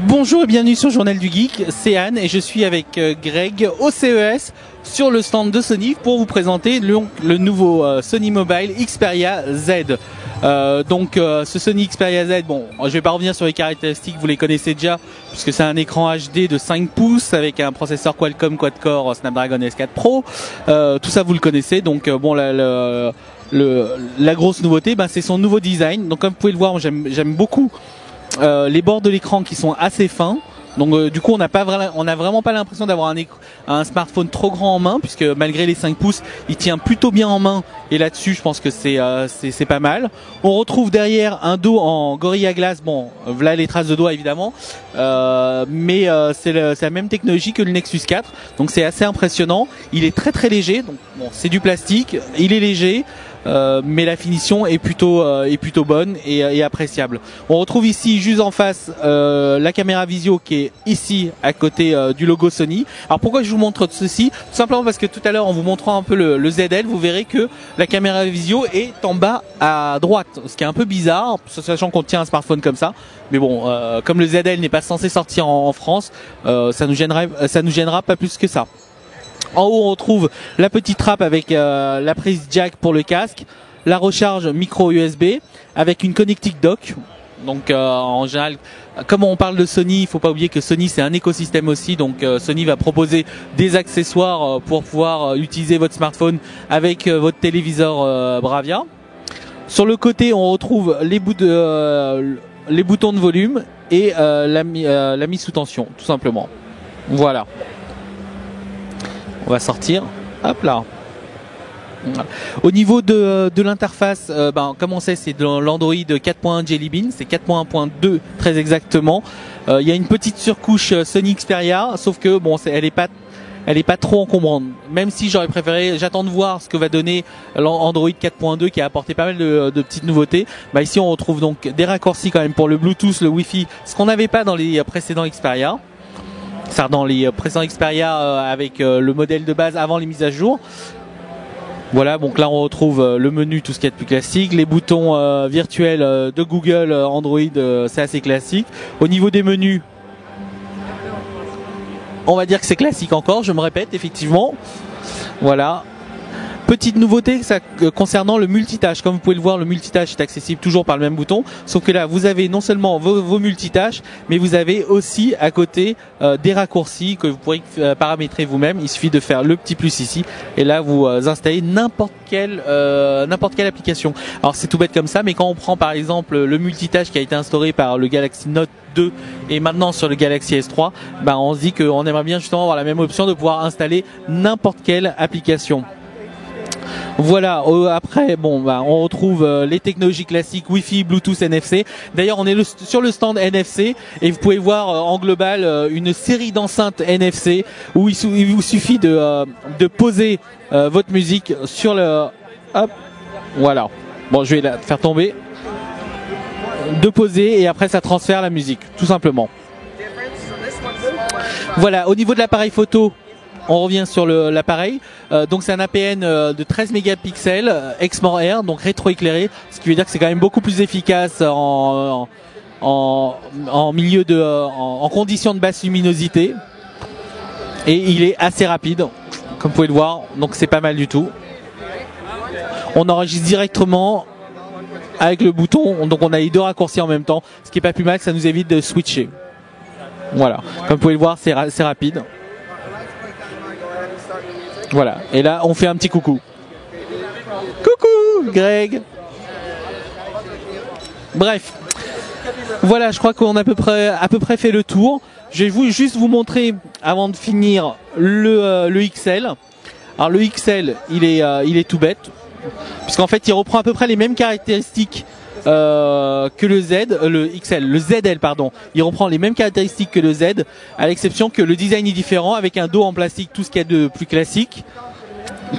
Bonjour et bienvenue sur Journal du Geek, c'est Anne et je suis avec Greg au CES sur le stand de Sony pour vous présenter le nouveau Sony Mobile Xperia Z. Ce Sony Xperia Z, bon, je vais pas revenir sur les caractéristiques, vous les connaissez déjà, puisque c'est un écran HD de 5 pouces avec un processeur Qualcomm quad-core Snapdragon S4 Pro. Tout ça vous le connaissez, donc la grosse nouveauté, c'est son nouveau design. Donc comme vous pouvez le voir, j'aime beaucoup les bords de l'écran qui sont assez fins. Donc du coup on n'a vraiment pas l'impression d'avoir un smartphone trop grand en main, puisque malgré les 5 pouces il tient plutôt bien en main, et là-dessus je pense que c'est pas mal. On retrouve derrière un dos en Gorilla Glass, bon voilà les traces de doigts évidemment, mais c'est la même technologie que le Nexus 4, donc c'est assez impressionnant. Il est très très léger, donc bon c'est du plastique, il est léger. Mais la finition est plutôt bonne et appréciable. On retrouve ici juste en face la caméra visio qui est ici à côté du logo Sony. Alors pourquoi je vous montre ceci? Tout simplement parce que tout à l'heure en vous montrant un peu le ZL, vous verrez que la caméra visio est en bas à droite, ce qui est un peu bizarre, sachant qu'on tient un smartphone comme ça. Mais bon, comme le ZL n'est pas censé sortir en France, ça nous gênera pas plus que ça. En haut, on retrouve la petite trappe avec la prise jack pour le casque, la recharge micro USB avec une connectique dock. Donc en général, comme on parle de Sony, il faut pas oublier que Sony c'est un écosystème aussi. Donc Sony va proposer des accessoires pour pouvoir utiliser votre smartphone avec votre téléviseur Bravia. Sur le côté, on retrouve les boutons de volume et la mise sous tension, tout simplement. Voilà. On va sortir, hop là. Voilà. Au niveau de l'interface, comme on sait, c'est de l'Android 4.1 Jelly Bean, c'est 4.1.2 très exactement. Il y a une petite surcouche Sony Xperia, sauf que bon, elle est pas trop encombrante. Même si j'aurais préféré, j'attends de voir ce que va donner l'Android 4.2 qui a apporté pas mal de petites nouveautés. Ici on retrouve donc des raccourcis quand même pour le Bluetooth, le Wi-Fi, ce qu'on n'avait pas dans les précédents Xperia. C'est dans les précédents Xperia avec le modèle de base avant les mises à jour. Voilà, donc là on retrouve le menu, tout ce qui est plus classique, les boutons virtuels de Google, Android, c'est assez classique. Au niveau des menus, on va dire que c'est classique encore, je me répète effectivement. Voilà. Petite nouveauté concernant le multitâche. Comme vous pouvez le voir, le multitâche est accessible toujours par le même bouton, sauf que là vous avez non seulement vos multitâches, mais vous avez aussi à côté des raccourcis que vous pourrez paramétrer vous-même. Il suffit de faire le petit plus ici et là vous installez n'importe quelle application. Alors c'est tout bête comme ça, mais quand on prend par exemple le multitâche qui a été instauré par le Galaxy Note 2 et maintenant sur le Galaxy S3, on se dit qu'on aimerait bien justement avoir la même option de pouvoir installer n'importe quelle application. Voilà, après on retrouve les technologies classiques Wi-Fi, Bluetooth, NFC. D'ailleurs on est sur le stand NFC et vous pouvez voir en global une série d'enceintes NFC où il vous suffit de poser votre musique sur le... Hop, voilà. Bon, je vais la faire tomber. De poser et après ça transfère la musique, tout simplement. Voilà, au niveau de l'appareil photo, on revient sur l'appareil. Donc c'est un APN de 13 mégapixels, Exmor Air, donc rétroéclairé, ce qui veut dire que c'est quand même beaucoup plus efficace en conditions de basse luminosité. Et il est assez rapide, comme vous pouvez le voir, donc c'est pas mal du tout. On enregistre directement avec le bouton, donc on a les deux raccourcis en même temps, ce qui est pas plus mal, ça nous évite de switcher. Voilà, comme vous pouvez le voir, c'est rapide. Voilà, et là on fait un petit coucou. Coucou Greg. Bref, voilà, je crois qu'on a à peu près fait le tour. Je vais juste vous montrer, avant de finir, le XL. Alors le XL, il est tout bête, puisqu'en fait il reprend à peu près les mêmes caractéristiques que le XL, le ZL pardon. Il reprend les mêmes caractéristiques que le Z, à l'exception que le design est différent, avec un dos en plastique, tout ce qu'il y a de plus classique.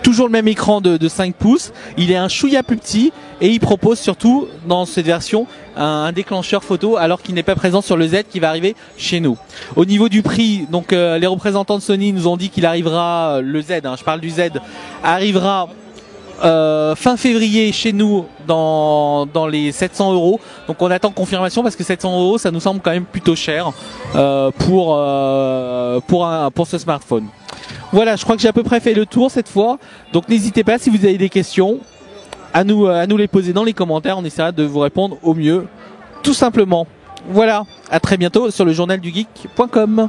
Toujours le même écran de 5 pouces, il est un chouïa plus petit et il propose surtout dans cette version un déclencheur photo alors qu'il n'est pas présent sur le Z qui va arriver chez nous. Au niveau du prix, donc les représentants de Sony nous ont dit qu'il arrivera, le Z, hein, je parle du Z, arrivera fin février chez nous dans les 700 €. Donc on attend confirmation parce que 700 € ça nous semble quand même plutôt cher pour ce smartphone. Voilà, je crois que j'ai à peu près fait le tour cette fois. Donc n'hésitez pas si vous avez des questions à nous les poser dans les commentaires. On essaiera de vous répondre au mieux, tout simplement. Voilà, à très bientôt sur le journaldugeek.com.